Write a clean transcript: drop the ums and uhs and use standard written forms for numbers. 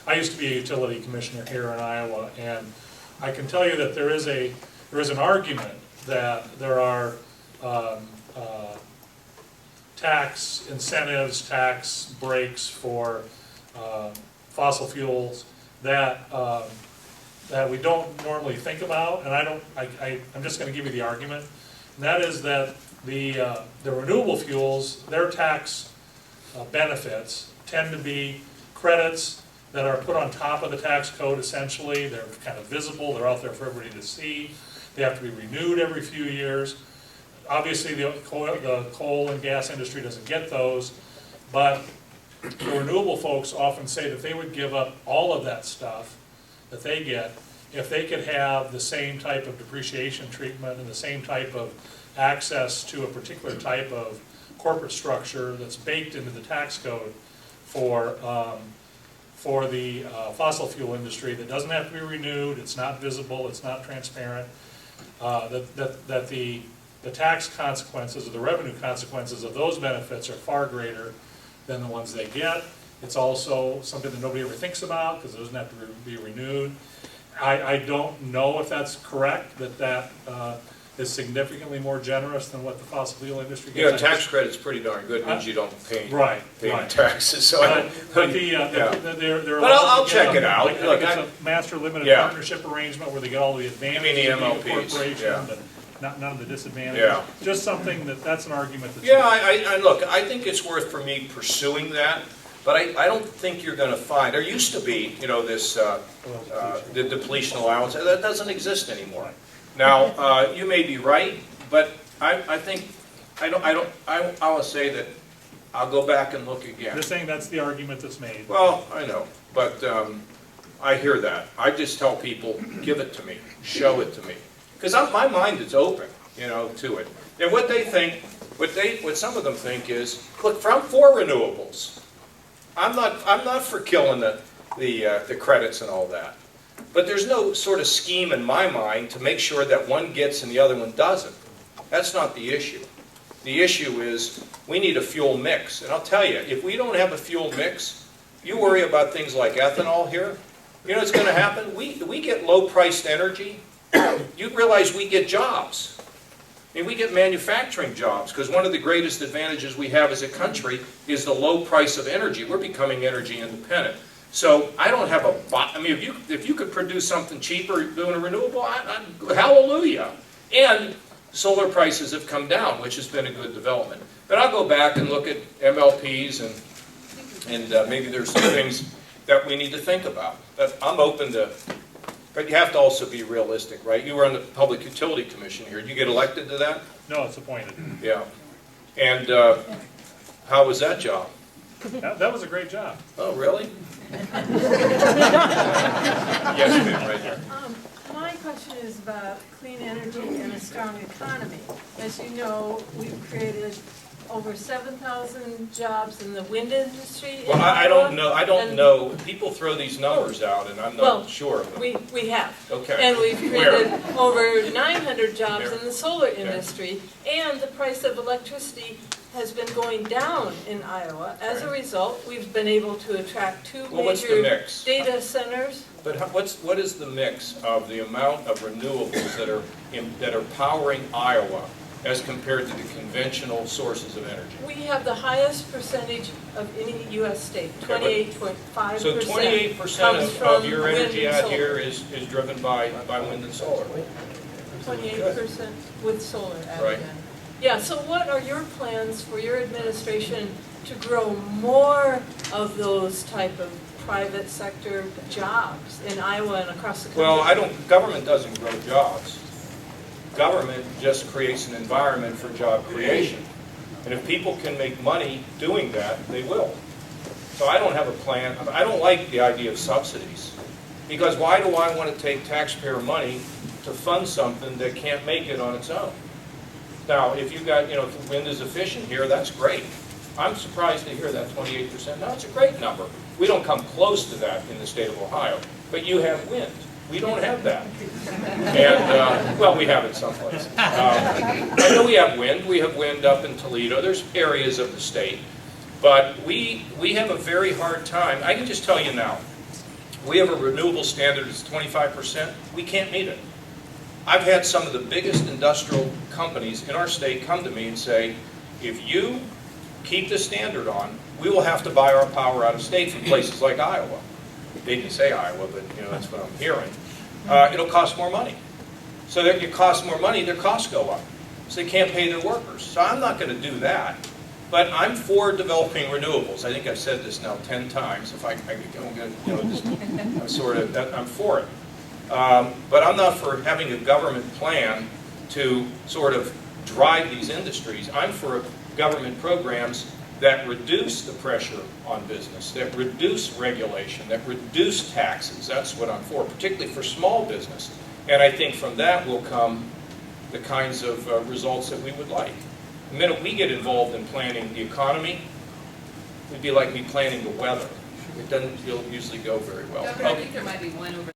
I used to be a utility commissioner here in Iowa, and I can tell you that there is an argument that there are tax incentives, tax breaks for fossil fuels that that we don't normally think about, and I'm just going to give you the argument, and that is that the renewable fuels, their tax benefits tend to be credits that are put on top of the tax code. Essentially, they're kind of visible, they're out there for everybody to see, they have to be renewed every few years. Obviously the coal and gas industry doesn't get those, but the renewable folks often say that they would give up all of that stuff that they get if they could have the same type of depreciation treatment and the same type of access to a particular type of corporate structure that's baked into the tax code for the fossil fuel industry that doesn't have to be renewed, it's not visible, it's not transparent, that the tax consequences or the revenue consequences of those benefits are far greater than the ones they get. It's also something that nobody ever thinks about because it doesn't have to be renewed. I don't know if that's correct, that is significantly more generous than what the fossil fuel industry gets. Yeah, tax credit's pretty darn good, means you don't pay right. taxes. So I'll check it out. Look, it's a master limited partnership arrandement where they get all the advantages of the corporation, but none of the disadvantages. Yeah. Just something that's an argument that's look, I think it's worth for me pursuing that. But I don't think you're going to find, there used to be, this, the depletion allowance, that doesn't exist anymore. Now, you may be right, but I think, I want to say that I'll go back and look again. They're saying that's the argument that's made. Well, I know, but I hear that. I just tell people, give it to me, show it to me. Because my mind is open, to it. And what they think, what some of them think is, look, I'm for renewables. I'm not for killing the credits and all that. But there's no sort of scheme in my mind to make sure that one gets and the other one doesn't. That's not the issue. The issue is we need a fuel mix. And I'll tell you, if we don't have a fuel mix, you worry about things like ethanol here. You know what's going to happen? We get low-priced energy. You realize we get jobs. I mean, we get manufacturing jobs, because one of the greatest advantages we have as a country is the low price of energy. We're becoming energy independent. So I don't have if you could produce something cheaper doing a renewable, hallelujah. And solar prices have come down, which has been a good development. But I'll go back and look at MLPs and maybe there's some things that we need to think about. But I'm open to. But you have to also be realistic, right? You were on the Public Utility Commission here. Did you get elected to that? No, it's appointed. Yeah. And how was that job? That was a great job. Oh, really? Yes, ma'am, right there. My question is about clean energy and a strong economy. As you know, we've created over 7,000 jobs in the wind industry. Well, I don't know. People throw these numbers out, and I'm not sure of them. We have. Okay. And we've created over 900 jobs in the solar industry, and the price of electricity has been going down in Iowa. As a result, we've been able to attract two major data centers. But what is the mix of the amount of renewables that are powering Iowa as compared to the conventional sources of energy? We have the highest percentage of any U.S. state, 28.5%. So 28% of your energy out here is driven by wind and solar. 28% with solar added right. in. Yeah, so what are your plans for your administration to grow more of those type of private sector jobs in Iowa and across the country? Well, government doesn't grow jobs. Government just creates an environment for job creation. And if people can make money doing that, they will. So I don't have a plan. I don't like the idea of subsidies. Because why do I want to take taxpayer money to fund something that can't make it on its own? Now, if you got, if wind is efficient here, that's great. I'm surprised to hear that 28%. No, it's a great number. We don't come close to that in the state of Ohio. But you have wind. We don't have that. And, well, we have it someplace. I know we have wind. We have wind up in Toledo. There's areas of the state. But we have a very hard time. I can just tell you now, We have a renewable standard that's 25%. We can't meet it. I've had some of the biggest industrial companies in our state come to me and say, if you keep this standard on, we will have to buy our power out of state from places like Iowa. They didn't say Iowa, but that's what I'm hearing. It'll cost more money. So that it costs more money, their costs go up. So they can't pay their workers. So I'm not going to do that. But I'm for developing renewables. I think I've said this now 10 times. If I don't get, I'm for it. But I'm not for having a government plan to sort of drive these industries. I'm for government programs that reduce the pressure on business, that reduce regulation, that reduce taxes. That's what I'm for, particularly for small business. And I think from that will come the kinds of results that we would like. The minute we get involved in planning the economy, it'd be like me planning the weather. It doesn't usually go very well. Governor, I think there might be one over